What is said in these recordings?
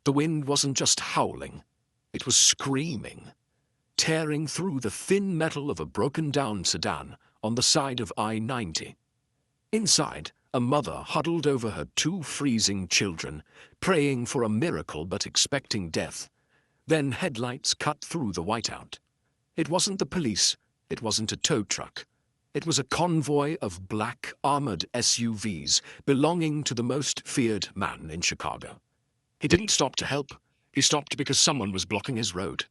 The wind wasn't just howling, it was screaming, tearing through the thin metal of a broken-down sedan on the side of I-90. Inside, a mother huddled over her two freezing children, praying for a miracle but expecting death. Then headlights cut through the whiteout. It wasn't the police, it wasn't a tow truck. It was a convoy of black, armored SUVs belonging to the most feared man in Chicago. He didn't stop to help, he stopped because someone was blocking his road.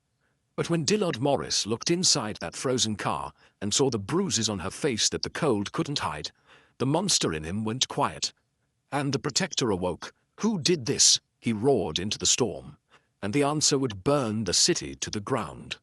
But when Dillard Morris looked inside that frozen car and saw the bruises on her face that the cold couldn't hide, the monster in him went quiet. And the protector awoke. Who did this? He roared into the storm. And the answer would burn the city to the ground.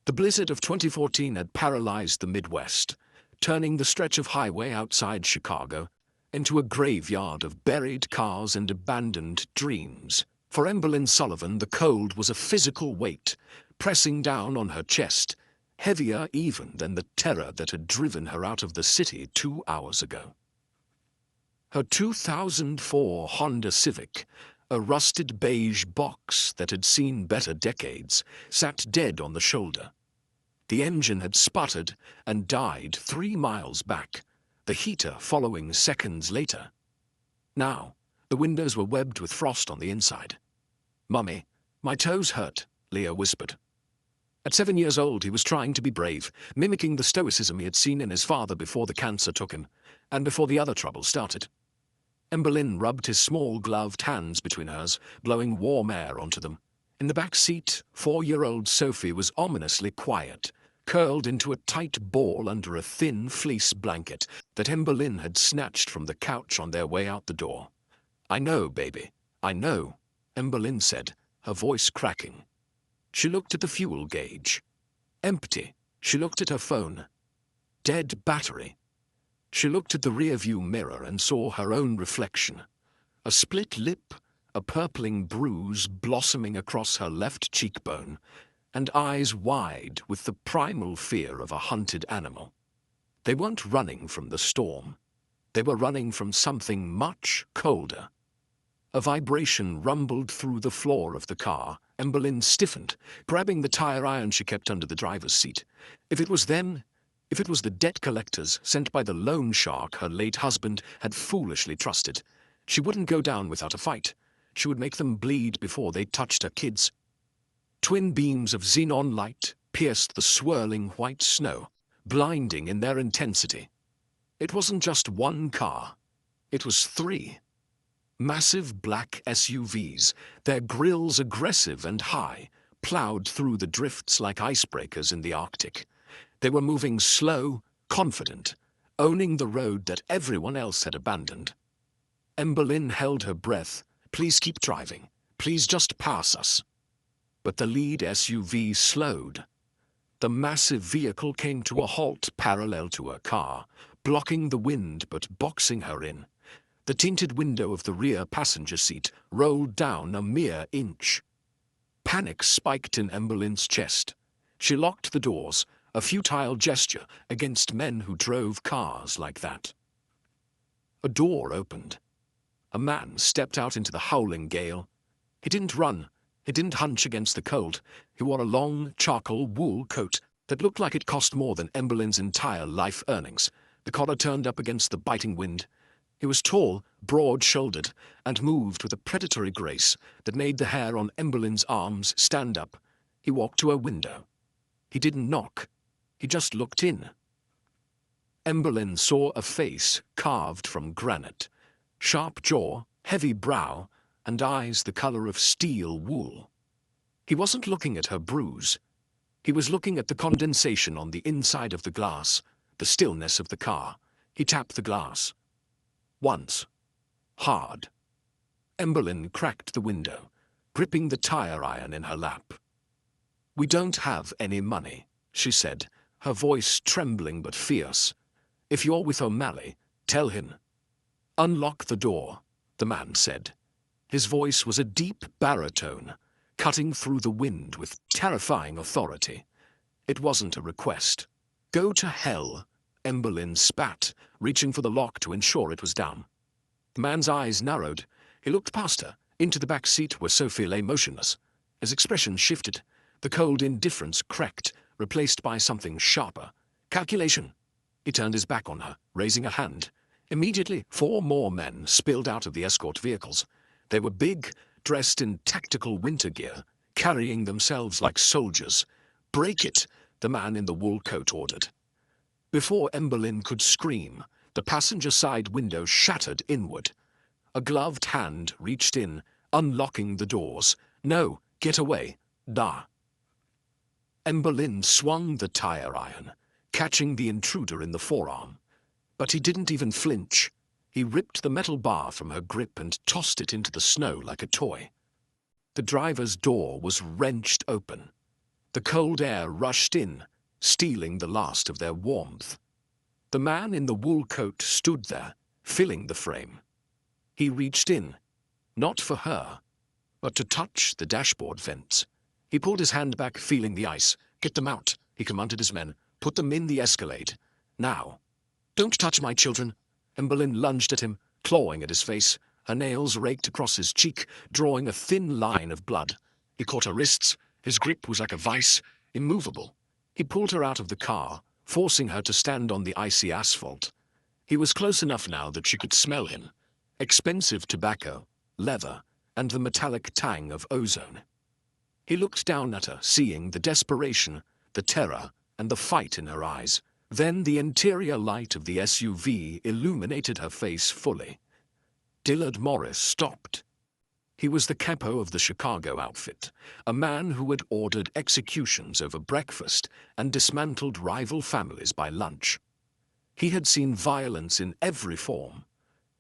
The blizzard of 2014 had paralyzed the Midwest, turning the stretch of highway outside Chicago into a graveyard of buried cars and abandoned dreams. For Emberlyn Sullivan, the cold was a physical weight, pressing down on her chest, heavier even than the terror that had driven her out of the city 2 hours ago. Her 2004 Honda Civic, a rusted beige box that had seen better decades, sat dead on the shoulder. The engine had sputtered and died 3 miles back, the heater following seconds later. Now, the windows were webbed with frost on the inside. "Mummy, my toes hurt," Leo whispered. At 7 years old, he was trying to be brave, mimicking the stoicism he had seen in his father before the cancer took him, and before the other troubles started. Emberlyn rubbed his small gloved hands between hers, blowing warm air onto them. In the back seat, 4-year-old Sophie was ominously quiet, curled into a tight ball under a thin fleece blanket that Emberlyn had snatched from the couch on their way out the door. "I know, baby, I know," Emberlyn said, her voice cracking. She looked at the fuel gauge. Empty. She looked at her phone. Dead battery. She looked at the rearview mirror and saw her own reflection. A split lip, a purpling bruise blossoming across her left cheekbone, and eyes wide with the primal fear of a hunted animal. They weren't running from the storm. They were running from something much colder. A vibration rumbled through the floor of the car. Emberlyn stiffened, grabbing the tire iron she kept under the driver's seat. If it was them, if it was the debt collectors sent by the loan shark her late husband had foolishly trusted, she wouldn't go down without a fight. She would make them bleed before they touched her kids. Twin beams of xenon light pierced the swirling white snow, blinding in their intensity. It wasn't just one car. It was 3. Massive black SUVs, their grills aggressive and high, plowed through the drifts like icebreakers in the Arctic. They were moving slow, confident, owning the road that everyone else had abandoned. Emberlyn held her breath. "Please keep driving. Please just pass us." But the lead SUV slowed. The massive vehicle came to a halt parallel to her car, blocking the wind but boxing her in. The tinted window of the rear passenger seat rolled down a mere inch. Panic spiked in Emberlyn's chest. She locked the doors, a futile gesture against men who drove cars like that. A door opened. A man stepped out into the howling gale. He didn't run. He didn't hunch against the cold. He wore a long, charcoal wool coat that looked like it cost more than Emberlyn's entire life earnings. The collar turned up against the biting wind. He was tall, broad-shouldered, and moved with a predatory grace that made the hair on Emberlyn's arms stand up. He walked to a window. He didn't knock. He just looked in. Emberlyn saw a face carved from granite. Sharp jaw, heavy brow, and eyes the color of steel wool. He wasn't looking at her bruise. He was looking at the condensation on the inside of the glass, the stillness of the car. He tapped the glass. Once. Hard. Emberlyn cracked the window, gripping the tire iron in her lap. "We don't have any money," she said, her voice trembling but fierce. "If you're with O'Malley, tell him." "Unlock the door," the man said. His voice was a deep baritone, cutting through the wind with terrifying authority. It wasn't a request. "Go to hell," Emberlyn spat, reaching for the lock to ensure it was down. The man's eyes narrowed. He looked past her, Into the back seat where Sophie lay motionless. His expression shifted. The cold indifference cracked, replaced by something sharper. Calculation. He turned his back on her, raising a hand. Immediately, 4 more men spilled out of the escort vehicles. They were big, dressed in tactical winter gear, carrying themselves like soldiers. "Break it," the man in the wool coat ordered. Before Emberlyn could scream, the passenger side window shattered inward. A gloved hand reached in, unlocking the doors. "No, get away. Da." Emberlyn swung the tire iron, catching the intruder in the forearm. But he didn't even flinch. He ripped the metal bar from her grip and tossed it into the snow like a toy. The driver's door was wrenched open. The cold air rushed in, stealing the last of their warmth. The man in the wool coat stood there, filling the frame. He reached in, not for her, but to touch the dashboard vents. He pulled his hand back, feeling the ice. "Get them out," he commanded his men. "Put them in the Escalade. Now." "Don't touch my children." Emberlyn lunged at him, clawing at his face. Her nails raked across his cheek, drawing a thin line of blood. He caught her wrists. His grip was like a vice, immovable. He pulled her out of the car, forcing her to stand on the icy asphalt. He was close enough now that she could smell him. Expensive tobacco, leather, and the metallic tang of ozone. He looked down at her, seeing the desperation, the terror, and the fight in her eyes. Then the interior light of the SUV illuminated her face fully. Dillard Morris stopped. He was the capo of the Chicago outfit, a man who had ordered executions over breakfast and dismantled rival families by lunch. He had seen violence in every form,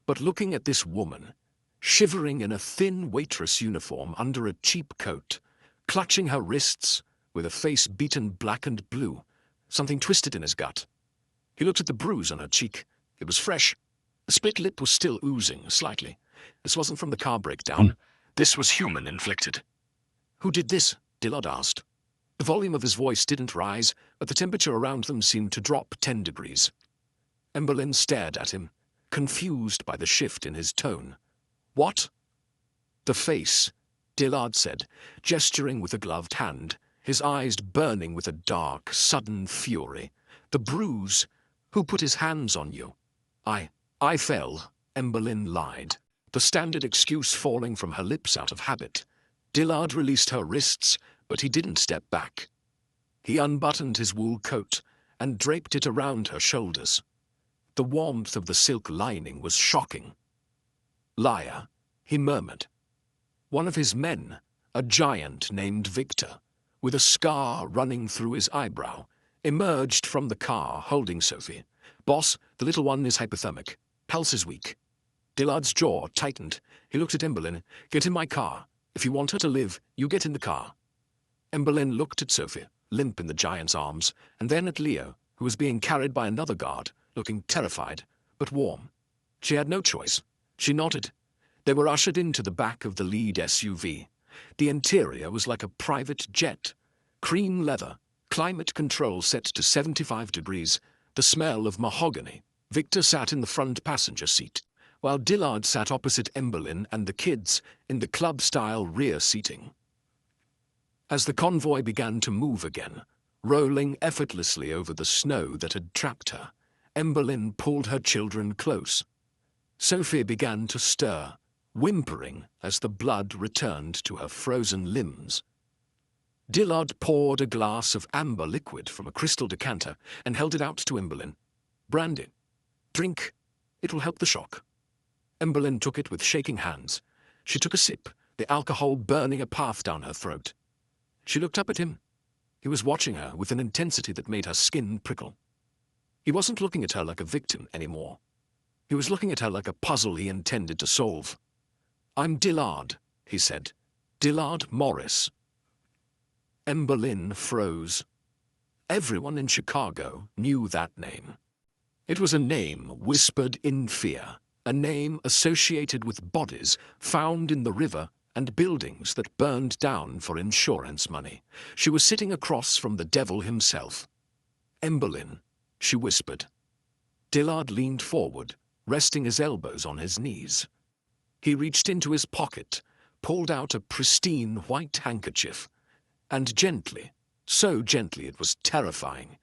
but looking at this woman, shivering in a thin waitress uniform under a cheap coat, clutching her wrists, with a face beaten black and blue, something twisted in his gut. He looked at the bruise on her cheek. It was fresh. The split lip was still oozing slightly. This wasn't from the car breakdown. This was human-inflicted. "Who did this?" Dillard asked. The volume of his voice didn't rise, but the temperature around them seemed to drop 10 degrees. Emberlyn stared at him, confused by the shift in his tone. "What?" "The face," Dillard said, gesturing with a gloved hand, his eyes burning with a dark, sudden fury. "The bruise. Who put his hands on you?" I fell," Emberlyn lied, the standard excuse falling from her lips out of habit. Dillard released her wrists, but he didn't step back. He unbuttoned his wool coat and draped it around her shoulders. The warmth of the silk lining was shocking. "Liar," he murmured. One of his men, a giant named Victor, with a scar running through his eyebrow, emerged from the car holding Sophie. "Boss, the little one is hypothermic. Pulse is weak." Dillard's jaw tightened. He looked at Emberlyn. "Get in my car. If you want her to live, you get in the car." Emberlyn looked at Sophie, limp in the giant's arms, and then at Leo, who was being carried by another guard, looking terrified, but warm. She had no choice. She nodded. They were ushered into the back of the lead SUV. The interior was like a private jet. Cream leather, climate control set to 75 degrees, the smell of mahogany. Victor sat in the front passenger seat, while Dillard sat opposite Emberlyn and the kids in the club-style rear seating. As the convoy began to move again, rolling effortlessly over the snow that had trapped her, Emberlyn pulled her children close. Sophie began to stir, whimpering as the blood returned to her frozen limbs. Dillard poured a glass of amber liquid from a crystal decanter and held it out to Emberlyn. "Brandy. Drink. It will help the shock." Emberlyn took it with shaking hands. She took a sip, the alcohol burning a path down her throat. She looked up at him. He was watching her with an intensity that made her skin prickle. He wasn't looking at her like a victim anymore. He was looking at her like a puzzle he intended to solve. "I'm Dillard," he said. "Dillard Morris." Emberlyn froze. Everyone in Chicago knew that name. It was a name whispered in fear, a name associated with bodies found in the river and buildings that burned down for insurance money. She was sitting across from the devil himself. "Emberlyn," she whispered. Dillard leaned forward, resting his elbows on his knees. He reached into his pocket, pulled out a pristine white handkerchief, and gently, so gently it was terrifying,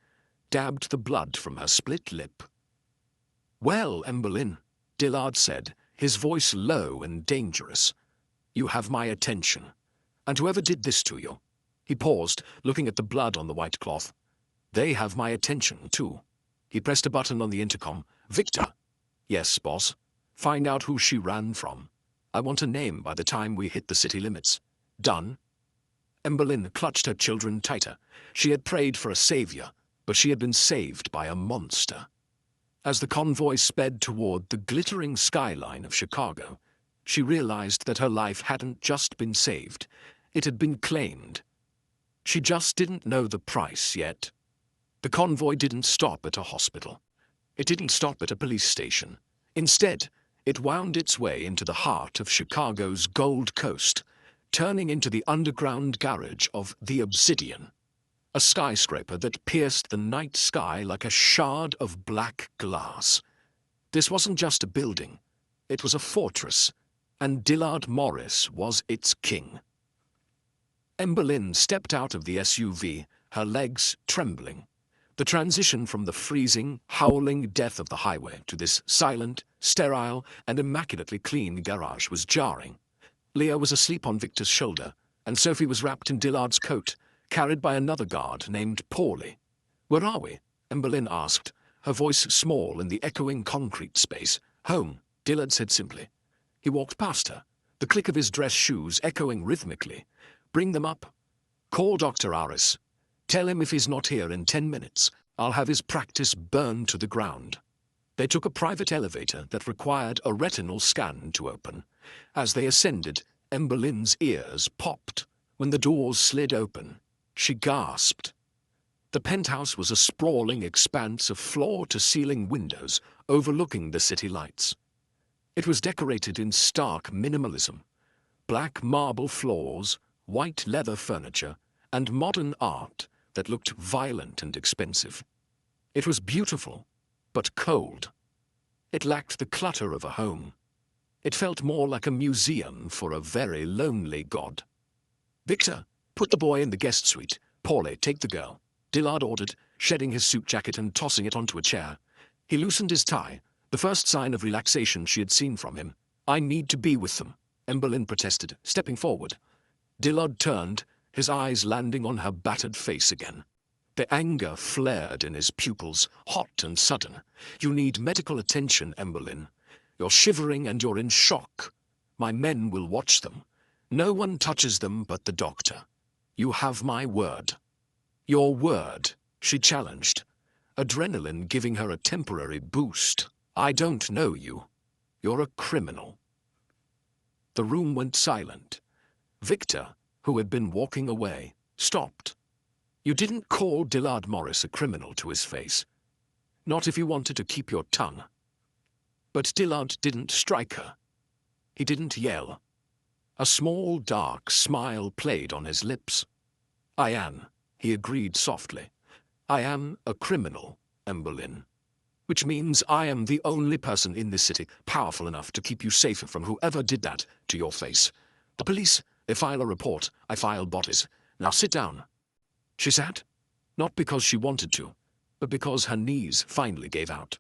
dabbed the blood from her split lip. "Well, Emberlyn," Dillard said, his voice low and dangerous, "you have my attention. And whoever did this to you," he paused, looking at the blood on the white cloth, "they have my attention, too." He pressed a button on the intercom. "Victor." "Yes, boss. Find out who she ran from. I want a name by the time we hit the city limits." "Done." Emberlyn clutched her children tighter. She had prayed for a savior, but she had been saved by a monster. As the convoy sped toward the glittering skyline of Chicago, she realized that her life hadn't just been saved, it had been claimed. She just didn't know the price yet. The convoy didn't stop at a hospital. It didn't stop at a police station. Instead, it wound its way into the heart of Chicago's Gold Coast, turning into the underground garage of the Obsidian, a skyscraper that pierced the night sky like a shard of black glass. This wasn't just a building, it was a fortress, and Dillard Morris was its king. Emberlyn stepped out of the SUV, her legs trembling. The transition from the freezing, howling death of the highway to this silent, sterile, and immaculately clean garage was jarring. Leah was asleep on Victor's shoulder, and Sophie was wrapped in Dillard's coat, carried by another guard named Paulie. "Where are we?" Emberlyn asked, her voice small in the echoing concrete space. "Home," Dillard said simply. He walked past her, the click of his dress shoes echoing rhythmically. "Bring them up. Call Dr. Aris. Tell him if he's not here in 10 minutes, I'll have his practice burned to the ground." They took a private elevator that required a retinal scan to open. As they ascended, Emberlyn's ears popped. When the doors slid open, she gasped. The penthouse was a sprawling expanse of floor-to-ceiling windows overlooking the city lights. It was decorated in stark minimalism. Black marble floors, white leather furniture, and modern art that looked violent and expensive. It was beautiful, but cold. It lacked the clutter of a home. It felt more like a museum for a very lonely god. "Victor, put the boy in the guest suite. Paulie, take the girl," Dillard ordered, shedding his suit jacket and tossing it onto a chair. He loosened his tie, the first sign of relaxation she had seen from him. "I need to be with them," Emberlyn protested, stepping forward. Dillard turned, his eyes landing on her battered face again. The anger flared in his pupils, hot and sudden. "You need medical attention, Emberlyn. You're shivering and you're in shock. My men will watch them. No one touches them but the doctor. You have my word." "Your word," she challenged, adrenaline giving her a temporary boost. "I don't know you. You're a criminal." The room went silent. Victor, who had been walking away, stopped. "You didn't call Dillard Morris a criminal to his face. Not if you wanted to keep your tongue." But Dillard didn't strike her. He didn't yell. A small, dark smile played on his lips. "I am," he agreed softly. "I am a criminal, Emberlyn. Which means I am the only person in this city powerful enough to keep you safer from whoever did that to your face. The police, they file a report, I file bodies. Now sit down." She sat, not because she wanted to, but because her knees finally gave out.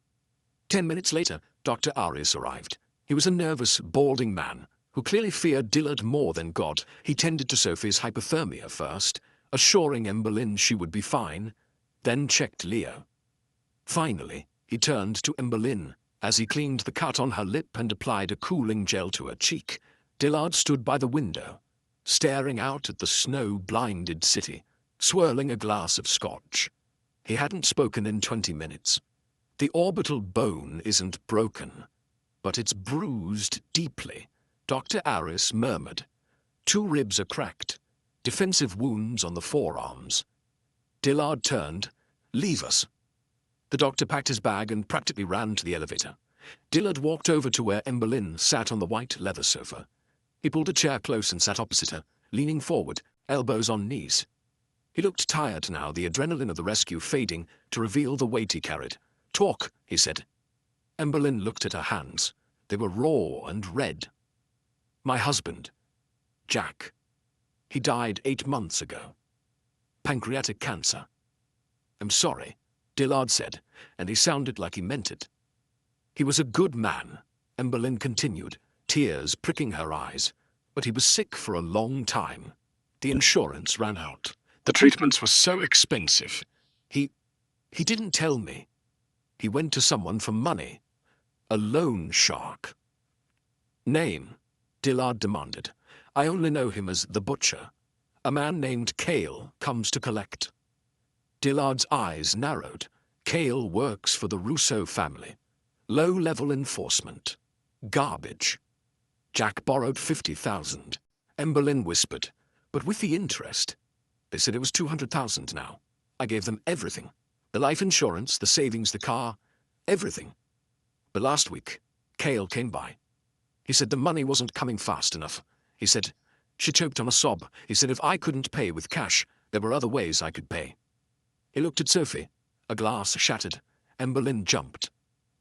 10 minutes later, Dr. Arias arrived. He was a nervous, balding man who clearly feared Dillard more than God. He tended to Sophie's hypothermia first, assuring Emberlyn she would be fine, then checked Leo. Finally, he turned to Emberlyn as he cleaned the cut on her lip and applied a cooling gel to her cheek. Dillard stood by the window, staring out at the snow-blinded city, swirling a glass of scotch. He hadn't spoken in 20 minutes. "The orbital bone isn't broken, but it's bruised deeply," Dr. Aris murmured. "2 ribs are cracked, defensive wounds on the forearms." Dillard turned. "Leave us." The doctor packed his bag and practically ran to the elevator. Dillard walked over to where Emberlyn sat on the white leather sofa. He pulled a chair close and sat opposite her, leaning forward, elbows on knees. He looked tired now, the adrenaline of the rescue fading to reveal the weight he carried. "Talk," he said. Emberlyn looked at her hands. They were raw and red. "My husband." Jack. He died 8 months ago. Pancreatic cancer. I'm sorry, Dillard said, and he sounded like he meant it. He was a good man, Emberlyn continued, tears pricking her eyes, but he was sick for a long time. The insurance ran out. The treatments were so expensive. He didn't tell me. He went to someone for money. A loan shark. Name? Dillard demanded. I only know him as the Butcher. A man named Cale comes to collect. Dillard's eyes narrowed. Cale works for the Rousseau family. Low-level enforcement. Garbage. Jack borrowed 50,000. Emberlyn whispered. But with the interest. They said it was 200,000 now. I gave them everything. The life insurance, the savings, the car, everything. But last week, Cale came by. He said the money wasn't coming fast enough. He said, she choked on a sob. He said if I couldn't pay with cash, there were other ways I could pay. He looked at Sophie. A glass shattered. Emberlyn jumped.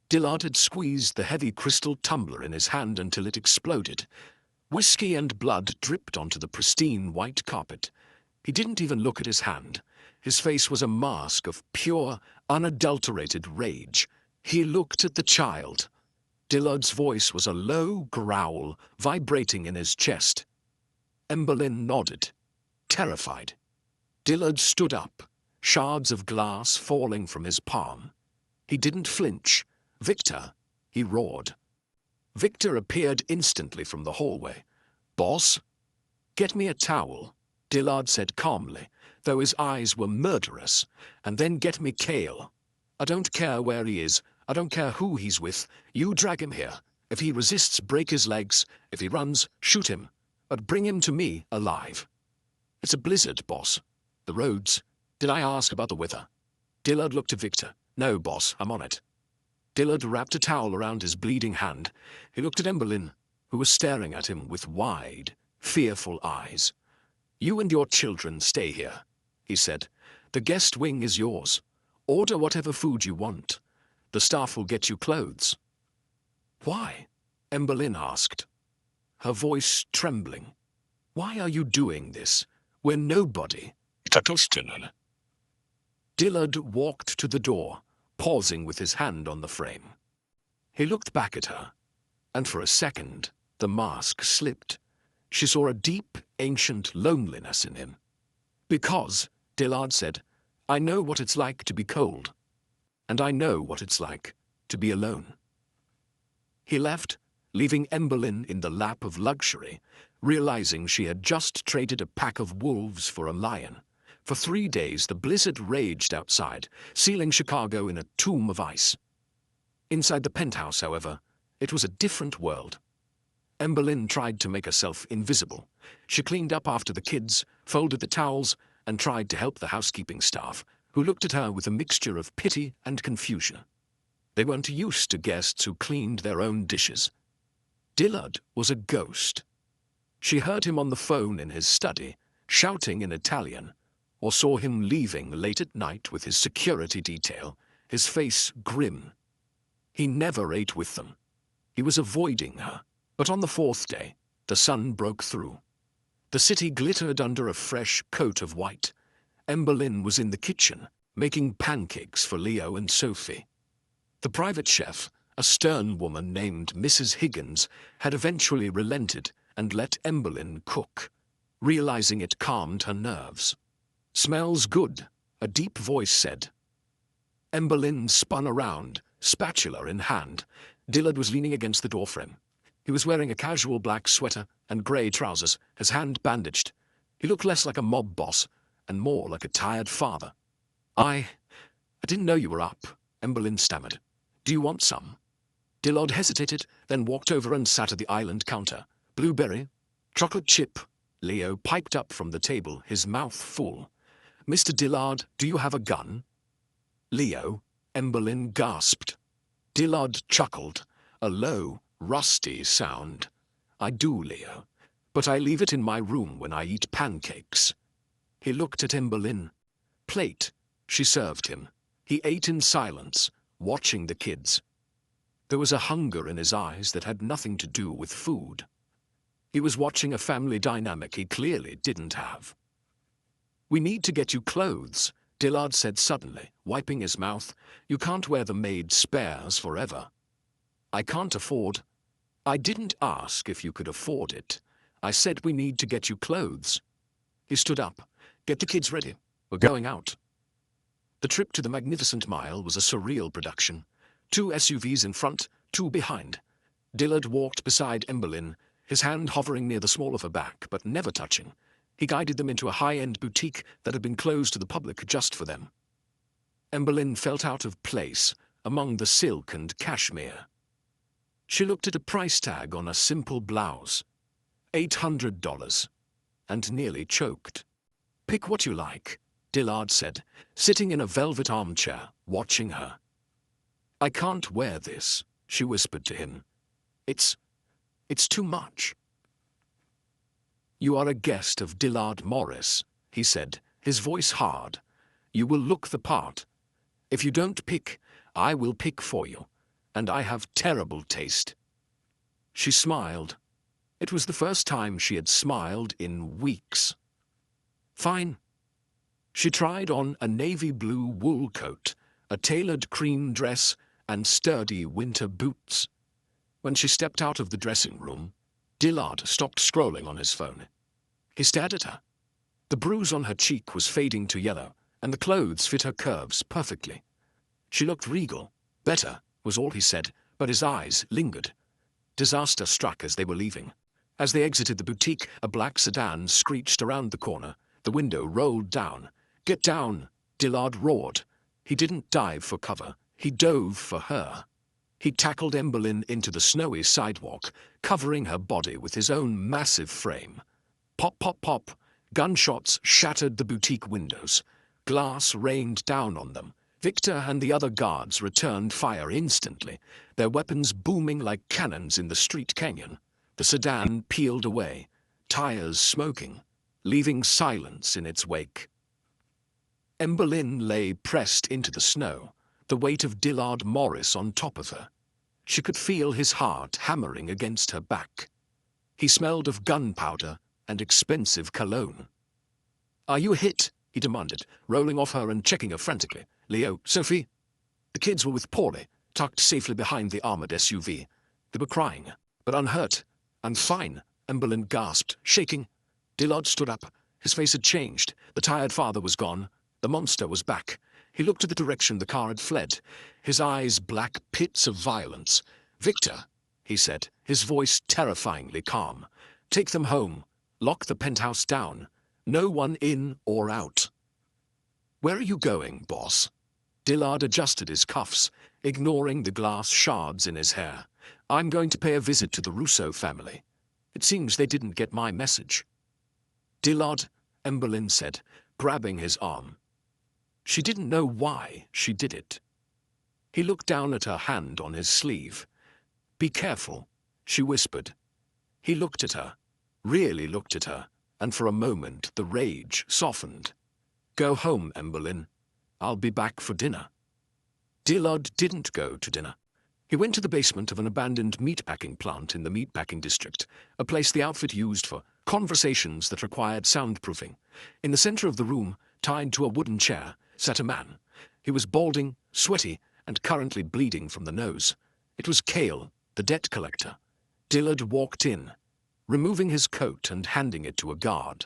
Dillard had squeezed the heavy crystal tumbler in his hand until it exploded. Whiskey and blood dripped onto the pristine white carpet. He didn't even look at his hand. His face was a mask of pure, unadulterated rage. He looked at the child. Dillard's voice was a low growl, vibrating in his chest. Emberlyn nodded, terrified. Dillard stood up, shards of glass falling from his palm. He didn't flinch. Victor, he roared. Victor appeared instantly from the hallway. Boss? Get me a towel, Dillard said calmly, though his eyes were murderous, and then get me Cale. I don't care where he is. I don't care who he's with. You drag him here. If he resists, break his legs. If he runs, shoot him. But bring him to me alive. It's a blizzard, boss. The roads. Did I ask about the weather? Dillard looked at Victor. No, boss, I'm on it. Dillard wrapped a towel around his bleeding hand. He looked at Emberlyn, who was staring at him with wide, fearful eyes. You and your children stay here, he said. The guest wing is yours. Order whatever food you want. The staff will get you clothes. Why? Emberlyn asked, her voice trembling. Why are you doing this? We're nobody. Dillard walked to the door, pausing with his hand on the frame. He looked back at her, and for a second, the mask slipped. She saw a deep, ancient loneliness in him. Because, Dillard said, I know what it's like to be cold, and I know what it's like to be alone. He left, leaving Emberlyn in the lap of luxury, realizing she had just traded a pack of wolves for a lion. For 3 days, the blizzard raged outside, sealing Chicago in a tomb of ice. Inside the penthouse, however, it was a different world. Emberlyn tried to make herself invisible. She cleaned up after the kids, folded the towels, and tried to help the housekeeping staff, who looked at her with a mixture of pity and confusion. They weren't used to guests who cleaned their own dishes. Dillard was a ghost. She heard him on the phone in his study, shouting in Italian, or saw him leaving late at night with his security detail, his face grim. He never ate with them. He was avoiding her. But on the 4th day, the sun broke through. The city glittered under a fresh coat of white. Emberlyn was in the kitchen, making pancakes for Leo and Sophie. The private chef, a stern woman named Mrs. Higgins, had eventually relented and let Emberlyn cook, realizing it calmed her nerves. Smells good, a deep voice said. Emberlyn spun around, spatula in hand. Dillard was leaning against the doorframe. He was wearing a casual black sweater and grey trousers, his hand bandaged. He looked less like a mob boss and more like a tired father. I didn't know you were up, Emberlyn stammered. Do you want some? Dillard hesitated, then walked over and sat at the island counter. Blueberry? Chocolate chip? Leo piped up from the table, his mouth full. Mr. Dillard, do you have a gun? Leo, Emberlyn gasped. Dillard chuckled, a low, rusty sound. I do, Leo, but I leave it in my room when I eat pancakes. He looked at Emberlyn. Plate, she served him. He ate in silence, watching the kids. There was a hunger in his eyes that had nothing to do with food. He was watching a family dynamic he clearly didn't have. "We need to get you clothes," Dillard said suddenly, wiping his mouth. "You can't wear the maid spares forever." "I can't afford." "I didn't ask if you could afford it. I said we need to get you clothes." He stood up. "Get the kids ready. We're going out." The trip to the Magnificent Mile was a surreal production. 2 SUVs in front, 2 behind. Dillard walked beside Emberlyn, his hand hovering near the small of her back, but never touching. He guided them into a high-end boutique that had been closed to the public just for them. Emberlyn felt out of place among the silk and cashmere. She looked at a price tag on a simple blouse. $800, and nearly choked. "Pick what you like," Dillard said, sitting in a velvet armchair, watching her. "I can't wear this," she whispered to him. It's too much." "You are a guest of Dillard Morris," he said, his voice hard. "You will look the part. If you don't pick, I will pick for you, and I have terrible taste." She smiled. It was the first time she had smiled in weeks. "Fine." She tried on a navy blue wool coat, a tailored cream dress, and sturdy winter boots. When she stepped out of the dressing room, Dillard stopped scrolling on his phone. He stared at her. The bruise on her cheek was fading to yellow, and the clothes fit her curves perfectly. She looked regal. "Better," was all he said, but his eyes lingered. Disaster struck as they were leaving. As they exited the boutique, a black sedan screeched around the corner. The window rolled down. "Get down!" Dillard roared. He didn't dive for cover. He dove for her. He tackled Emberlyn into the snowy sidewalk, covering her body with his own massive frame. Pop, pop, pop. Gunshots shattered the boutique windows. Glass rained down on them. Victor and the other guards returned fire instantly, their weapons booming like cannons in the street canyon. The sedan peeled away, tires smoking, leaving silence in its wake. Emberlyn lay pressed into the snow, the weight of Dillard Morris on top of her. She could feel his heart hammering against her back. He smelled of gunpowder and expensive cologne. "Are you hit?" he demanded, rolling off her and checking her frantically. "Leo, Sophie?" The kids were with Paulie, tucked safely behind the armored SUV. They were crying, but unhurt. "I'm fine," Emberlyn gasped, shaking. Dillard stood up. His face had changed. The tired father was gone. The monster was back. He looked at the direction the car had fled, his eyes black pits of violence. "Victor," he said, his voice terrifyingly calm. "Take them home. Lock the penthouse down. No one in or out." "Where are you going, boss?" Dillard adjusted his cuffs, ignoring the glass shards in his hair. "I'm going to pay a visit to the Russo family. It seems they didn't get my message." "Dillard," Emberlyn said, grabbing his arm. She didn't know why she did it. He looked down at her hand on his sleeve. "Be careful," she whispered. He looked at her, really looked at her, and for a moment the rage softened. "Go home, Emberlyn. I'll be back for dinner." Dillard didn't go to dinner. He went to the basement of an abandoned meatpacking plant in the meatpacking district, a place the outfit used for conversations that required soundproofing. In the center of the room, tied to a wooden chair, sat a man. He was balding, sweaty, and currently bleeding from the nose. It was Cale, the debt collector. Dillard walked in, removing his coat and handing it to a guard.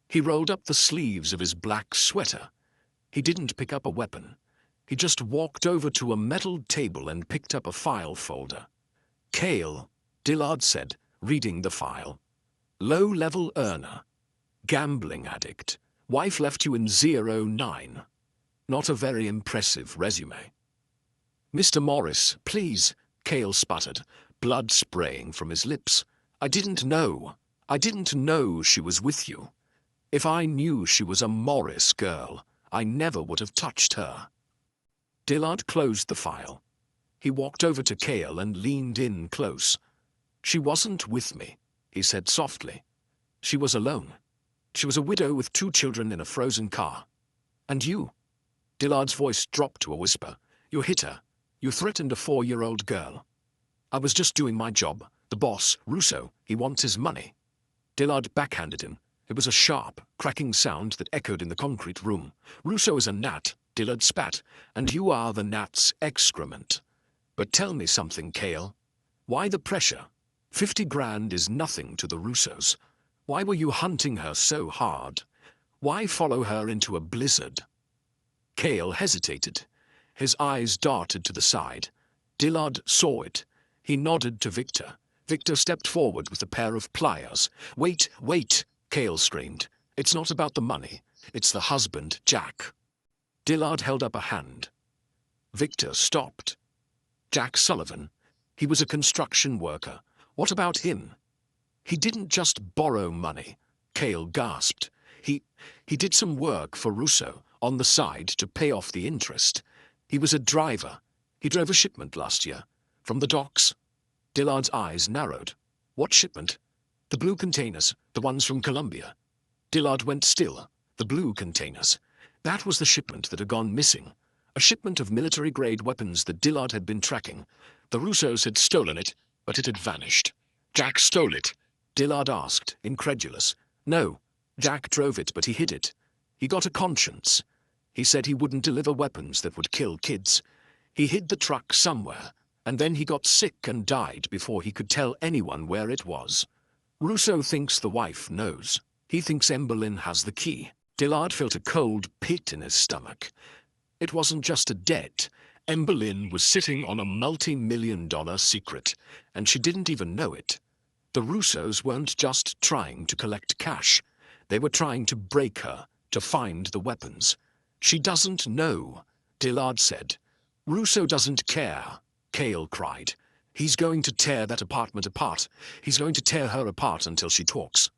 He rolled up the sleeves of his black sweater. He didn't pick up a weapon. He just walked over to a metal table and picked up a file folder. "Cale," Dillard said, reading the file. "Low-level earner. Gambling addict. Wife left you in 09. Not a very impressive resume." "Mr. Morris, please," Cale sputtered, blood spraying from his lips. I didn't know she was with you. If I knew she was a Morris girl, I never would have touched her." Dillard closed the file. He walked over to Cale and leaned in close. "She wasn't with me," he said softly. "She was alone. She was a widow with 2 children in a frozen car. And you?" Dillard's voice dropped to a whisper. "You hit her. You threatened a 4-year-old girl." "I was just doing my job," The boss, Russo, he wants his money. Dillard backhanded him. It was a sharp, cracking sound that echoed in the concrete room. Russo is a gnat, Dillard spat, and you are the gnat's excrement. But tell me something, Cale. Why the pressure? 50 grand is nothing to the Russos. Why were you hunting her so hard? Why follow her into a blizzard? Cale hesitated. His eyes darted to the side. Dillard saw it. He nodded to Victor. Victor stepped forward with a pair of pliers. Wait, wait, Cale screamed. It's not about the money. It's the husband, Jack. Dillard held up a hand. Victor stopped. Jack Sullivan. He was a construction worker. What about him? He didn't just borrow money. Cale gasped. He did some work for Russo on the side to pay off the interest. He was a driver. He drove a shipment last year. From the docks. Dillard's eyes narrowed. What shipment? The blue containers, the ones from Colombia. Dillard went still. The blue containers. That was the shipment that had gone missing. A shipment of military-grade weapons that Dillard had been tracking. The Russos had stolen it, but it had vanished. Jack stole it? Dillard asked, incredulous. No, Jack drove it, but he hid it. He got a conscience. He said he wouldn't deliver weapons that would kill kids. He hid the truck somewhere, and then he got sick and died before he could tell anyone where it was. Russo thinks the wife knows. He thinks Emberlyn has the key. Dillard felt a cold pit in his stomach. It wasn't just a debt. Emberlyn was sitting on a multi-million-dollar secret, and she didn't even know it. The Russos weren't just trying to collect cash. They were trying to break her, to find the weapons. She doesn't know, Dillard said. Russo doesn't care, Cale cried. He's going to tear that apartment apart. He's going to tear her apart until she talks.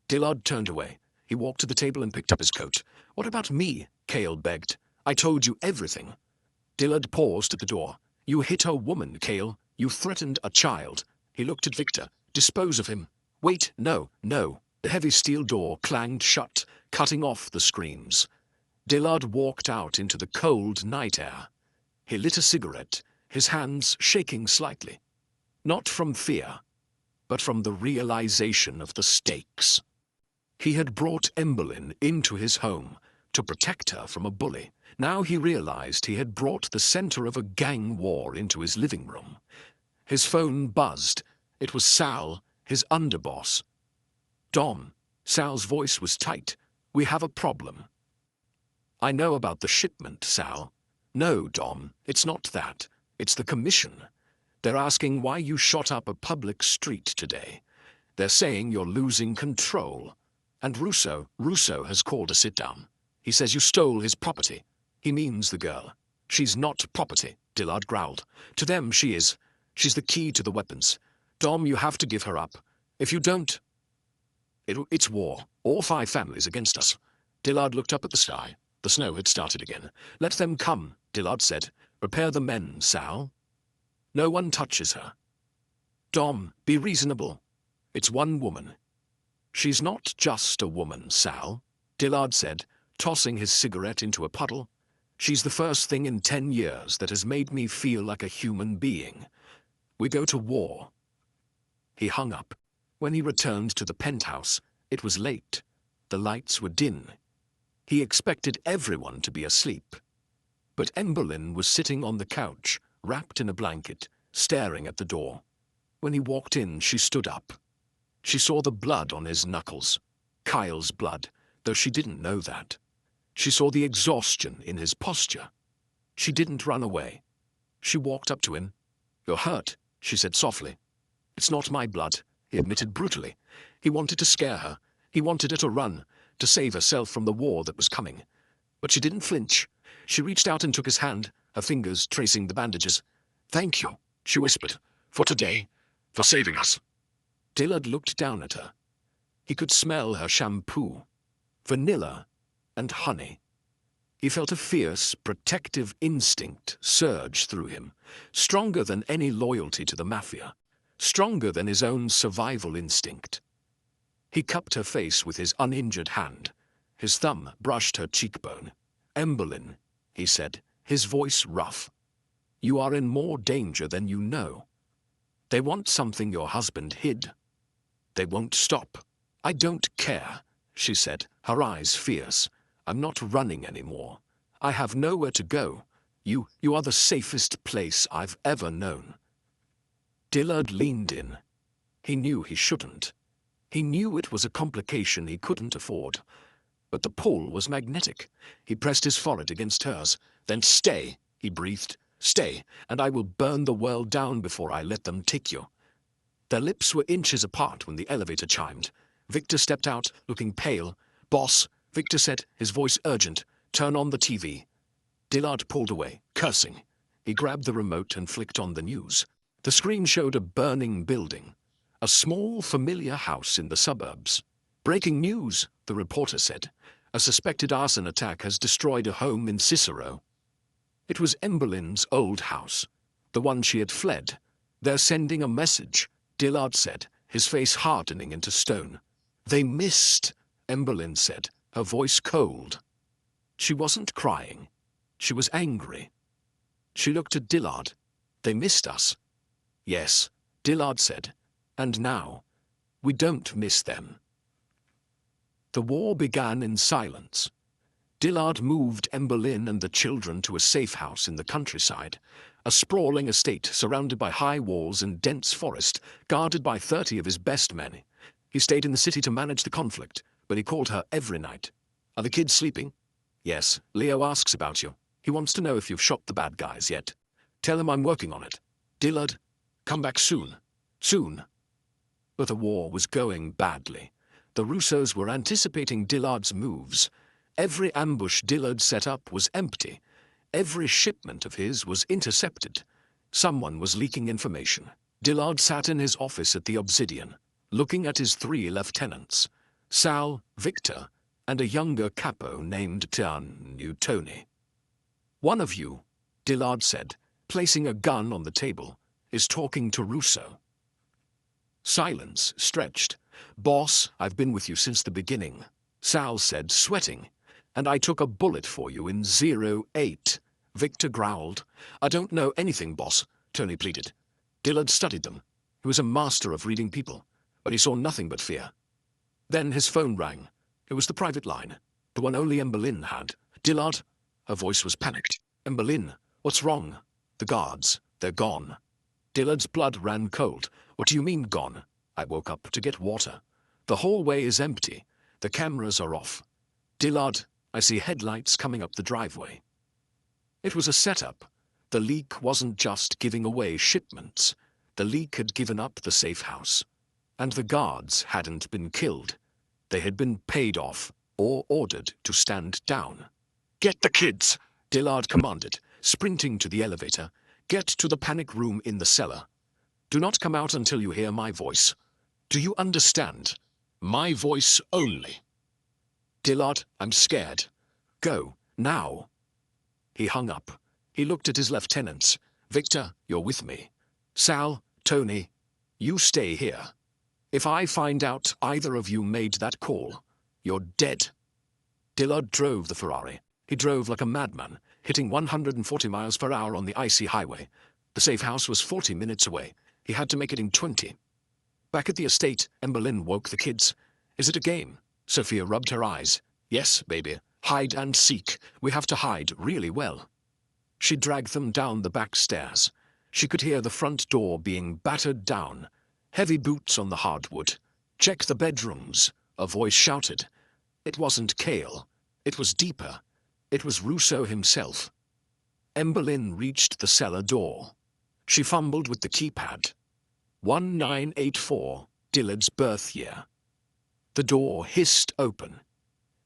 Dillard turned away. He walked to the table and picked up his coat. What about me? Cale begged. I told you everything. Dillard paused at the door. You hit a woman, Cale. You threatened a child. He looked at Victor. Dispose of him. Wait, no, no. The heavy steel door clanged shut, cutting off the screams. Dillard walked out into the cold night air. He lit a cigarette, his hands shaking slightly. Not from fear, but from the realization of the stakes. He had brought Emberlyn into his home to protect her from a bully. Now he realized he had brought the center of a gang war into his living room. His phone buzzed. It was Sal, his underboss. Dom. Sal's voice was tight. We have a problem. I know about the shipment, Sal. No, Dom, it's not that. It's the commission. They're asking why you shot up a public street today. They're saying you're losing control. And Russo has called a sit-down. He says you stole his property. He means the girl. She's not property, Dillard growled. To them, she is. She's the key to the weapons. Dom, you have to give her up. If you don't... It's war. All 5 families against us. Dillard looked up at the sky. The snow had started again. Let them come, Dillard said. Prepare the men, Sal. No one touches her. Dom, be reasonable. It's one woman. She's not just a woman, Sal, Dillard said, tossing his cigarette into a puddle. She's the first thing in 10 years that has made me feel like a human being. We go to war. He hung up. When he returned to the penthouse, it was late. The lights were dim. He expected everyone to be asleep. But Emberlyn was sitting on the couch, wrapped in a blanket, staring at the door. When he walked in, she stood up. She saw the blood on his knuckles. Kyle's blood, though she didn't know that. She saw the exhaustion in his posture. She didn't run away. She walked up to him. You're hurt, she said softly. It's not my blood, he admitted brutally. He wanted to scare her. He wanted her to run, to save herself from the war that was coming. But she didn't flinch. She reached out and took his hand, her fingers tracing the bandages. Thank you, she whispered, for today, for saving us. Dillard looked down at her. He could smell her shampoo, vanilla and honey. He felt a fierce, protective instinct surge through him, stronger than any loyalty to the Mafia, stronger than his own survival instinct. He cupped her face with his uninjured hand. His thumb brushed her cheekbone. Emberlyn, he said, his voice rough. You are in more danger than you know. They want something your husband hid. They won't stop. I don't care, she said, her eyes fierce. I'm not running anymore. I have nowhere to go. You are the safest place I've ever known. Dillard leaned in. He knew he shouldn't. He knew it was a complication he couldn't afford. But the pull was magnetic. He pressed his forehead against hers. Then stay, he breathed. Stay, and I will burn the world down before I let them take you. Their lips were inches apart when the elevator chimed. Victor stepped out, looking pale. Boss, Victor said, his voice urgent. Turn on the TV. Dillard pulled away, cursing. He grabbed the remote and flicked on the news. The screen showed a burning building. A small, familiar house in the suburbs. Breaking news, the reporter said. A suspected arson attack has destroyed a home in Cicero. It was Emberlyn's old house, the one she had fled. They're sending a message, Dillard said, his face hardening into stone. They missed, Emberlyn said, her voice cold. She wasn't crying. She was angry. She looked at Dillard. They missed us. Yes, Dillard said. And now, we don't miss them. The war began in silence. Dillard moved Emberlyn and the children to a safe house in the countryside, a sprawling estate surrounded by high walls and dense forest, guarded by 30 of his best men. He stayed in the city to manage the conflict, but he called her every night. Are the kids sleeping? Yes, Leo asks about you. He wants to know if you've shot the bad guys yet. Tell him I'm working on it. Dillard, come back soon. Soon. But the war was going badly. The Russos were anticipating Dillard's moves. Every ambush Dillard set up was empty. Every shipment of his was intercepted. Someone was leaking information. Dillard sat in his office at the Obsidian, looking at his 3 lieutenants, Sal, Victor, and a younger capo named Tony. One of you, Dillard said, placing a gun on the table, is talking to Russo. Silence stretched. Boss, I've been with you since the beginning, Sal said, sweating. And I took a bullet for you in 08. Victor growled. I don't know anything, boss, Tony pleaded. Dillard studied them. He was a master of reading people, but he saw nothing but fear. Then his phone rang. It was the private line, the one only Emberlyn had. Dillard? Her voice was panicked. Emberlyn, what's wrong? The guards, they're gone. Dillard's blood ran cold. What do you mean gone? I woke up to get water. The hallway is empty. The cameras are off. Dillard, I see headlights coming up the driveway. It was a setup. The leak wasn't just giving away shipments. The leak had given up the safe house. And the guards hadn't been killed. They had been paid off or ordered to stand down. Get the kids, Dillard commanded, sprinting to the elevator. Get to the panic room in the cellar. Do not come out until you hear my voice. Do you understand? My voice only. Dillard, I'm scared. Go, now. He hung up. He looked at his lieutenants. Victor, you're with me. Sal, Tony, you stay here. If I find out either of you made that call, you're dead. Dillard drove the Ferrari. He drove like a madman, hitting 140 miles per hour on the icy highway. The safe house was 40 minutes away. He had to make it in 20. Back at the estate, Emberlyn woke the kids. Is it a game? Sophia rubbed her eyes. Yes, baby. Hide and seek. We have to hide really well. She dragged them down the back stairs. She could hear the front door being battered down. Heavy boots on the hardwood. Check the bedrooms, a voice shouted. It wasn't Cale. It was deeper. It was Russo himself. Emberlyn reached the cellar door. She fumbled with the keypad. 1984, Dillard's birth year. The door hissed open.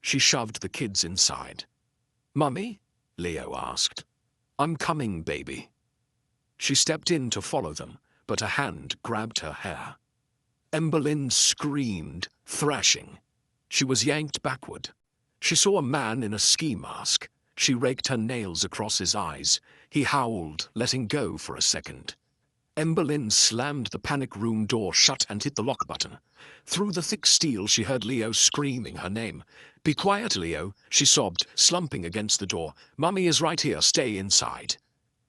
She shoved the kids inside. Mummy? Leo asked. I'm coming, baby. She stepped in to follow them, but a hand grabbed her hair. Emberlyn screamed, thrashing. She was yanked backward. She saw a man in a ski mask. She raked her nails across his eyes. He howled, letting go for a second. Emberlyn slammed the panic room door shut and hit the lock button. Through the thick steel she heard Leo screaming her name. Be quiet, Leo, she sobbed, slumping against the door. Mummy is right here, stay inside.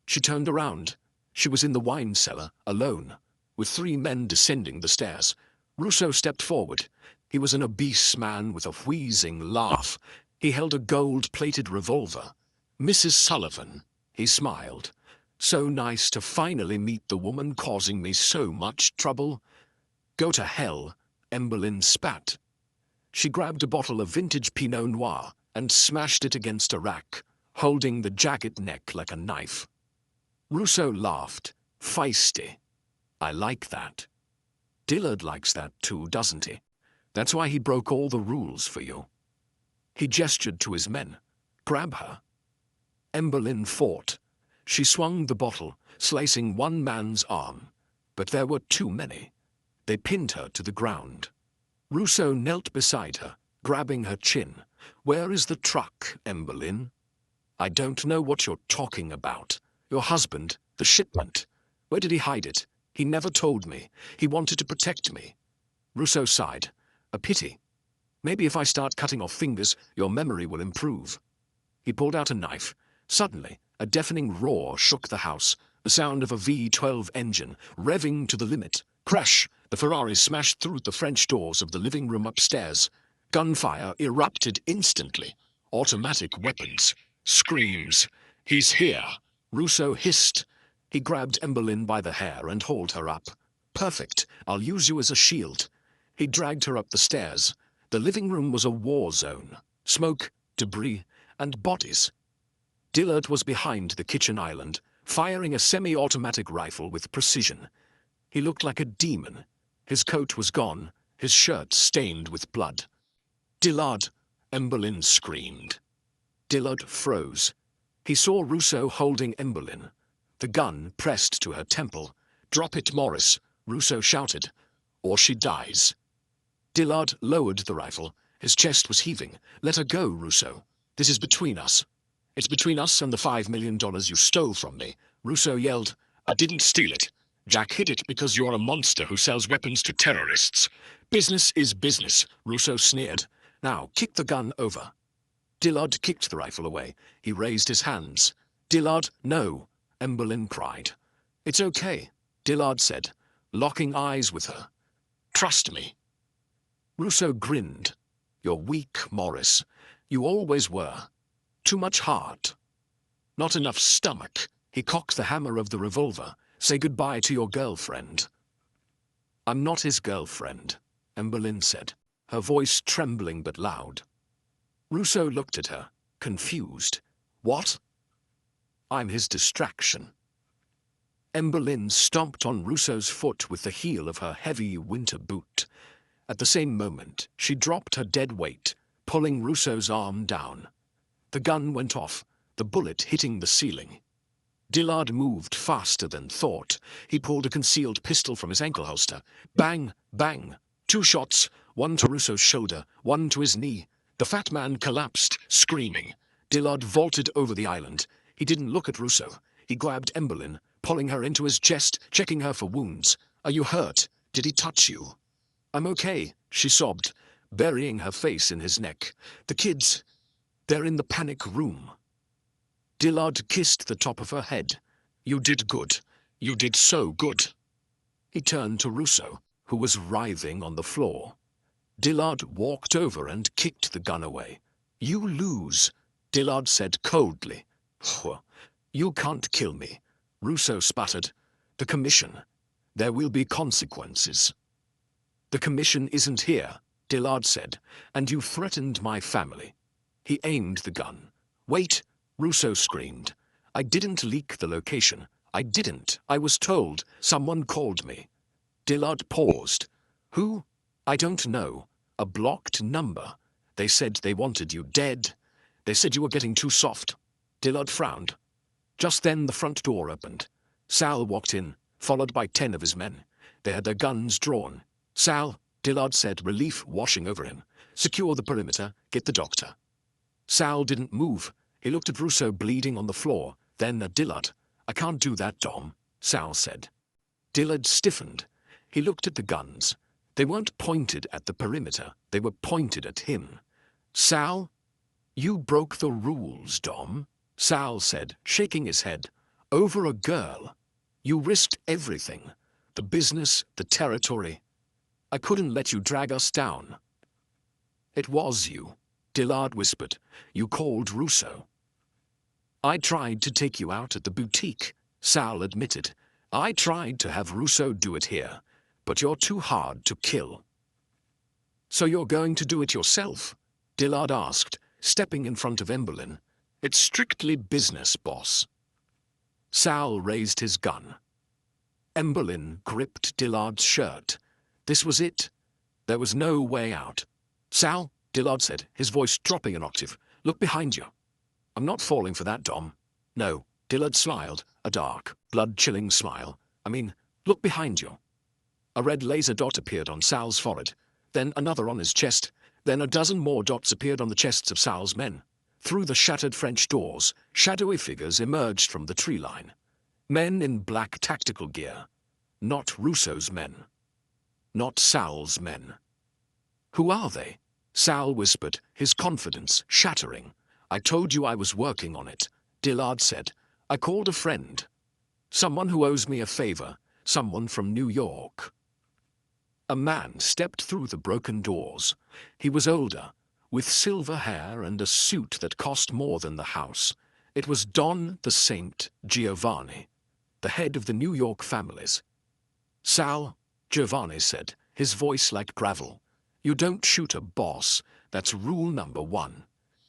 She turned around. She was in the wine cellar, alone. with 3 men descending the stairs. Russo stepped forward. He was an obese man with a wheezing laugh. He held a gold-plated revolver. "Mrs. Sullivan," he smiled. "So nice to finally meet the woman causing me so much trouble." "Go to hell," Emberlyn spat. She grabbed a bottle of vintage Pinot Noir and smashed it against a rack, holding the jacket neck like a knife. Russo laughed. "Feisty. I like that. Dillard likes that too, doesn't he? That's why he broke all the rules for you." He gestured to his men. "Grab her." Emberlyn fought. She swung the bottle, slicing one man's arm. But there were too many. They pinned her to the ground. Russo knelt beside her, grabbing her chin. "Where is the truck, Emberlyn?" "I don't know what you're talking about. Your husband, the shipment. Where did he hide it? He never told me. He wanted to protect me." Russo sighed. "A pity. Maybe if I start cutting off fingers, your memory will improve." He pulled out a knife. Suddenly, a deafening roar shook the house, the sound of a V12 engine, revving to the limit. Crash! The Ferrari smashed through the French doors of the living room upstairs. Gunfire erupted instantly. Automatic weapons. Screams. "He's here!" Russo hissed. He grabbed Emberlyn by the hair and hauled her up. "Perfect. I'll use you as a shield." He dragged her up the stairs. The living room was a war zone. Smoke, debris, and bodies. Dillard was behind the kitchen island, firing a semi-automatic rifle with precision. He looked like a demon. His coat was gone, his shirt stained with blood. "Dillard!" Emberlyn screamed. Dillard froze. He saw Russo holding Emberlyn. The gun pressed to her temple. "Drop it, Morris," Russo shouted, "or she dies." Dillard lowered the rifle. His chest was heaving. "Let her go, Russo. This is between us." "It's between us and the $5 million you stole from me," Russo yelled. "I didn't steal it. Jack hid it because you're a monster who sells weapons to terrorists." "Business is business," Russo sneered. "Now, kick the gun over." Dillard kicked the rifle away. He raised his hands. "Dillard, no," Emberlyn cried. "It's okay," Dillard said, locking eyes with her. "Trust me." Russo grinned. "You're weak, Morris. You always were. Too much heart. Not enough stomach." He cocked the hammer of the revolver. "Say goodbye to your girlfriend." "I'm not his girlfriend," Emberlyn said, her voice trembling but loud. Russo looked at her, confused. "What?" "I'm his distraction." Emberlyn stomped on Russo's foot with the heel of her heavy winter boot. At the same moment, she dropped her dead weight, pulling Russo's arm down. The gun went off, the bullet hitting the ceiling. Dillard moved faster than thought. He pulled a concealed pistol from his ankle holster. Bang, bang. 2 shots, one to Russo's shoulder, one to his knee. The fat man collapsed, screaming. Dillard vaulted over the island. He didn't look at Russo. He grabbed Emberlyn, pulling her into his chest, checking her for wounds. "Are you hurt? Did he touch you?" "I'm okay," she sobbed, burying her face in his neck. "The kids, they're in the panic room." Dillard kissed the top of her head. "You did good. You did so good." He turned to Russo, who was writhing on the floor. Dillard walked over and kicked the gun away. "You lose," Dillard said coldly. "You can't kill me," Russo sputtered. "The commission. There will be consequences." "The commission isn't here," Dillard said, "and you threatened my family." He aimed the gun. "Wait!" Russo screamed. "I didn't leak the location. I didn't. I was told. Someone called me." Dillard paused. "Who?" "I don't know. A blocked number. They said they wanted you dead. They said you were getting too soft." Dillard frowned. Just then the front door opened. Sal walked in, followed by 10 of his men. They had their guns drawn. "Sal," Dillard said, relief washing over him. "Secure the perimeter. Get the doctor." Sal didn't move. He looked at Russo bleeding on the floor, then at Dillard. "I can't do that, Dom," Sal said. Dillard stiffened. He looked at the guns. They weren't pointed at the perimeter. They were pointed at him. "Sal?" "You broke the rules, Dom," Sal said, shaking his head. "Over a girl. You risked everything. The business, the territory. I couldn't let you drag us down. It was you, Dillard whispered. You called Russo. I tried to take you out at the boutique, Sal admitted. I tried to have Russo do it here, but you're too hard to kill. So you're going to do it yourself? Dillard asked, stepping in front of Emberlyn. It's strictly business, boss. Sal raised his gun. Emberlyn gripped Dillard's shirt. This was it. There was no way out. Sal, Dillard said, his voice dropping an octave, look behind you. I'm not falling for that, Dom. No, Dillard smiled, a dark, blood-chilling smile. I mean, look behind you. A red laser dot appeared on Sal's forehead, then another on his chest, then a dozen more dots appeared on the chests of Sal's men. Through the shattered French doors, shadowy figures emerged from the tree line. Men in black tactical gear. Not Russo's men. Not Sal's men. Who are they? Sal whispered, his confidence shattering. I told you I was working on it, Dillard said. I called a friend. Someone who owes me a favor. Someone from New York. A man stepped through the broken doors. He was older, with silver hair and a suit that cost more than the house. It was Don the Saint Giovanni, the head of the New York families. Sal, Giovanni said, his voice like gravel. You don't shoot a boss. That's rule number 1.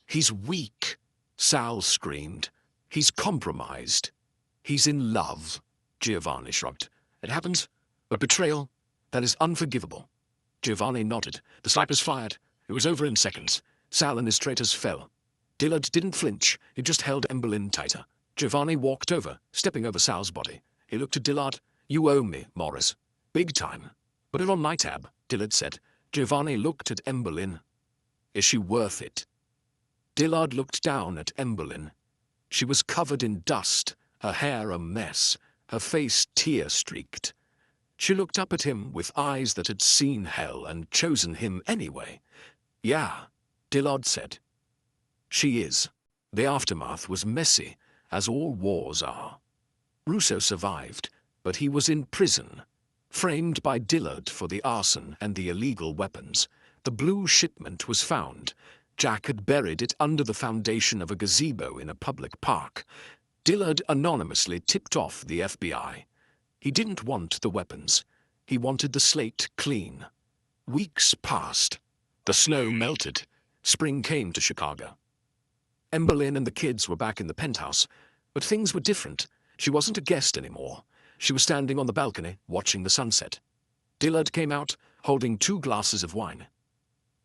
He's weak, Sal screamed. He's compromised. He's in love, Giovanni shrugged. It happens, but betrayal, that is unforgivable. Giovanni nodded. The snipers fired. It was over in seconds. Sal and his traitors fell. Dillard didn't flinch. He just held Emberlyn tighter. Giovanni walked over, stepping over Sal's body. He looked at Dillard. You owe me, Morris. Big time. Put it on my tab, Dillard said. Giovanni looked at Emberlyn. Is she worth it? Dillard looked down at Emberlyn. She was covered in dust, her hair a mess, her face tear-streaked. She looked up at him with eyes that had seen hell and chosen him anyway. Yeah, Dillard said. She is. The aftermath was messy, as all wars are. Russo survived, but he was in prison, framed by Dillard for the arson and the illegal weapons. The blue shipment was found. Jack had buried it under the foundation of a gazebo in a public park. Dillard anonymously tipped off the FBI. He didn't want the weapons. He wanted the slate clean. Weeks passed. The snow melted. Spring came to Chicago. Emberlyn and the kids were back in the penthouse, but things were different. She wasn't a guest anymore. She was standing on the balcony, watching the sunset. Dillard came out, holding 2 glasses of wine.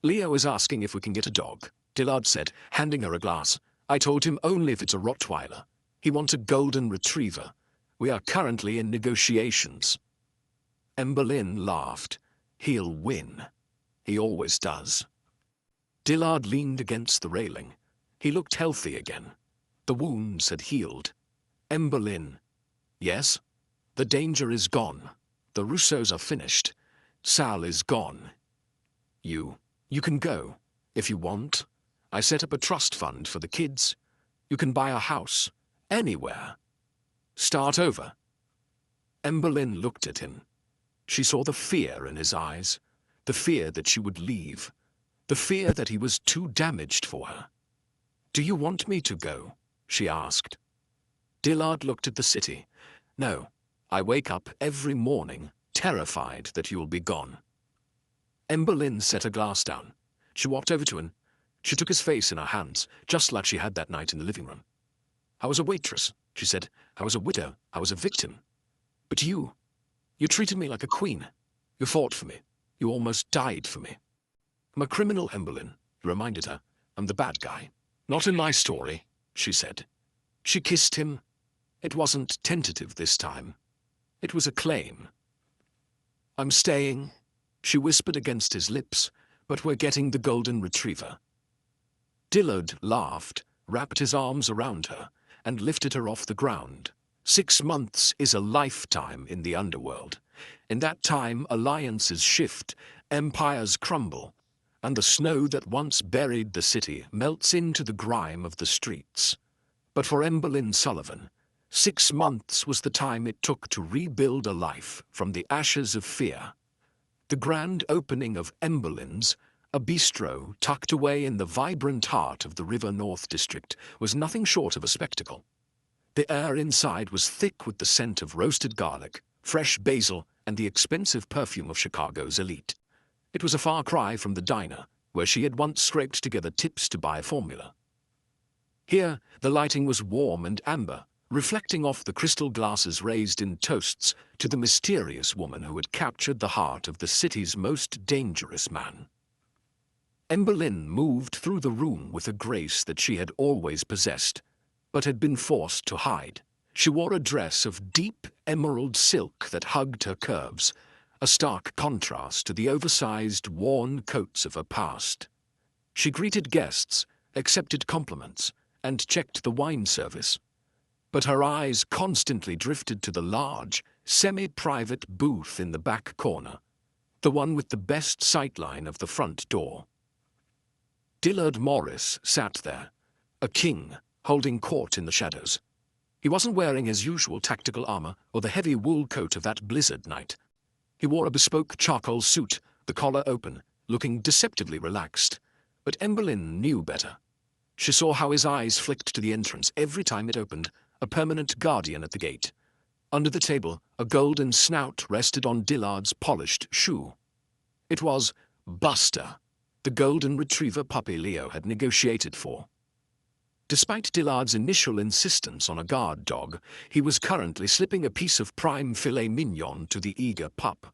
Leo is asking if we can get a dog, Dillard said, handing her a glass. I told him only if it's a Rottweiler. He wants a golden retriever. We are currently in negotiations. Emberlyn laughed. He'll win. He always does. Dillard leaned against the railing. He looked healthy again. The wounds had healed. Emberlyn. Yes? The danger is gone. The Russos are finished. Sal is gone. You can go, if you want. I set up a trust fund for the kids. You can buy a house, anywhere. Start over. Emberlyn looked at him. She saw the fear in his eyes, the fear that she would leave, the fear that he was too damaged for her. Do you want me to go? She asked. Dillard looked at the city. No, I wake up every morning, terrified that you'll be gone. Emberlyn set a glass down. She walked over to him. She took his face in her hands, just like she had that night in the living room. I was a waitress, she said. I was a widow. I was a victim. But you treated me like a queen. You fought for me. You almost died for me. I'm a criminal, Emberlyn, he reminded her. I'm the bad guy. Not in my story, she said. She kissed him. It wasn't tentative this time. It was a claim. I'm staying, she whispered against his lips, but we're getting the golden retriever. Dillard laughed, wrapped his arms around her, and lifted her off the ground. 6 months is a lifetime in the underworld. In that time, alliances shift, empires crumble, and the snow that once buried the city melts into the grime of the streets. But for Emberlyn Sullivan, 6 months was the time it took to rebuild a life from the ashes of fear. The grand opening of Emberlin's, a bistro tucked away in the vibrant heart of the River North district, was nothing short of a spectacle. The air inside was thick with the scent of roasted garlic, fresh basil, and the expensive perfume of Chicago's elite. It was a far cry from the diner, where she had once scraped together tips to buy formula. Here, the lighting was warm and amber, reflecting off the crystal glasses raised in toasts to the mysterious woman who had captured the heart of the city's most dangerous man. Emberlin moved through the room with a grace that she had always possessed, but had been forced to hide. She wore a dress of deep emerald silk that hugged her curves, a stark contrast to the oversized, worn coats of her past. She greeted guests, accepted compliments, and checked the wine service. But her eyes constantly drifted to the large, semi-private booth in the back corner, the one with the best sightline of the front door. Dillard Morris sat there, a king, holding court in the shadows. He wasn't wearing his usual tactical armor or the heavy wool coat of that blizzard night. He wore a bespoke charcoal suit, the collar open, looking deceptively relaxed. But Emberlin knew better. She saw how his eyes flicked to the entrance every time it opened, a permanent guardian at the gate. Under the table, a golden snout rested on Dillard's polished shoe. It was Buster, the golden retriever puppy Leo had negotiated for. Despite Dillard's initial insistence on a guard dog, he was currently slipping a piece of prime filet mignon to the eager pup.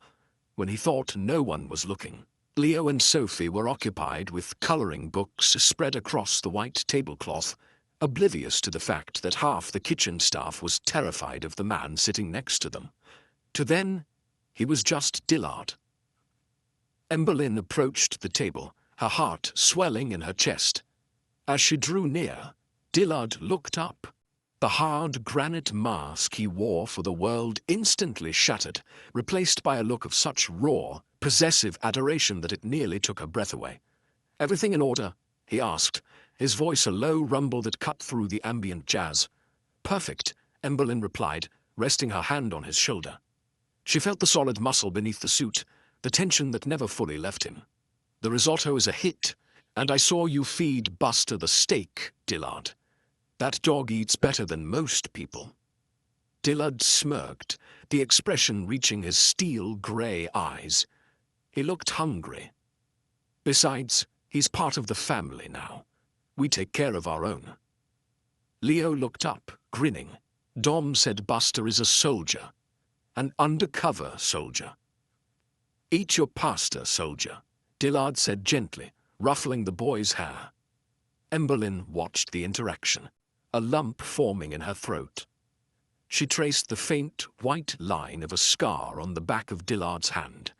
When he thought no one was looking, Leo and Sophie were occupied with coloring books spread across the white tablecloth, oblivious to the fact that half the kitchen staff was terrified of the man sitting next to them. To them, he was just Dillard. Emberlin approached the table, her heart swelling in her chest. As she drew near, Dillard looked up. The hard granite mask he wore for the world instantly shattered, replaced by a look of such raw, possessive adoration that it nearly took her breath away. "Everything in order?" he asked, his voice a low rumble that cut through the ambient jazz. "Perfect," Emberlin replied, resting her hand on his shoulder. She felt the solid muscle beneath the suit, the tension that never fully left him. "The risotto is a hit, and I saw you feed Buster the steak, Dillard. That dog eats better than most people." Dillard smirked, the expression reaching his steel-gray eyes. He looked hungry. "Besides, he's part of the family now. We take care of our own." Leo looked up, grinning. "Dom said Buster is a soldier, an undercover soldier." "Eat your pasta, soldier," Dillard said gently, ruffling the boy's hair. Emberlin watched the interaction, a lump forming in her throat. She traced the faint, white line of a scar on the back of Dillard's hand,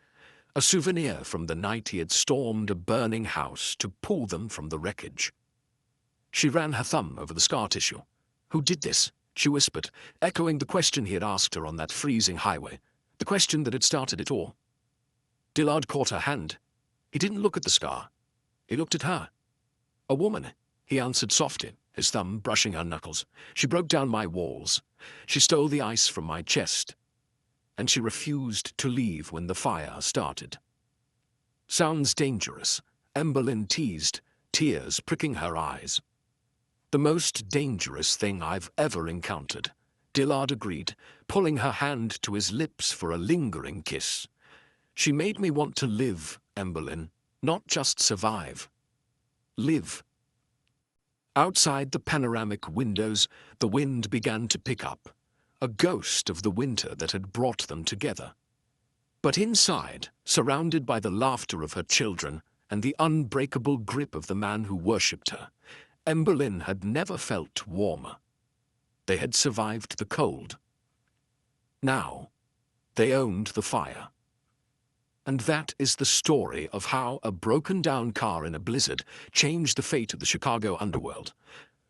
a souvenir from the night he had stormed a burning house to pull them from the wreckage. She ran her thumb over the scar tissue. "Who did this?" she whispered, echoing the question he had asked her on that freezing highway, the question that had started it all. Dillard caught her hand. He didn't look at the scar. He looked at her. "A woman," he answered softly, his thumb brushing her knuckles. "She broke down my walls. She stole the ice from my chest. And she refused to leave when the fire started." "Sounds dangerous," Emberlin teased, tears pricking her eyes. "The most dangerous thing I've ever encountered," Dillard agreed, pulling her hand to his lips for a lingering kiss. "She made me want to live, Emberlin, not just survive. Live." Outside the panoramic windows, the wind began to pick up, a ghost of the winter that had brought them together. But inside, surrounded by the laughter of her children and the unbreakable grip of the man who worshipped her, Emberlin had never felt warmer. They had survived the cold. Now, they owned the fire. And that is the story of how a broken-down car in a blizzard changed the fate of the Chicago underworld.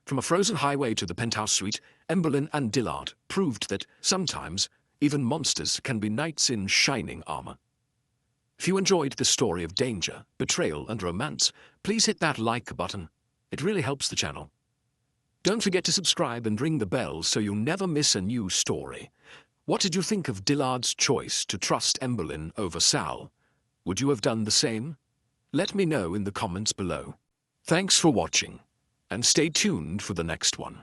From a frozen highway to the penthouse suite, Emberlin and Dillard proved that sometimes even monsters can be knights in shining armor. If you enjoyed this story of danger, betrayal, and romance, please hit that like button. It really helps the channel. Don't forget to subscribe and ring the bell so you'll never miss a new story. What did you think of Dillard's choice to trust Emberlyn over Sal? Would you have done the same? Let me know in the comments below. Thanks for watching, and stay tuned for the next one.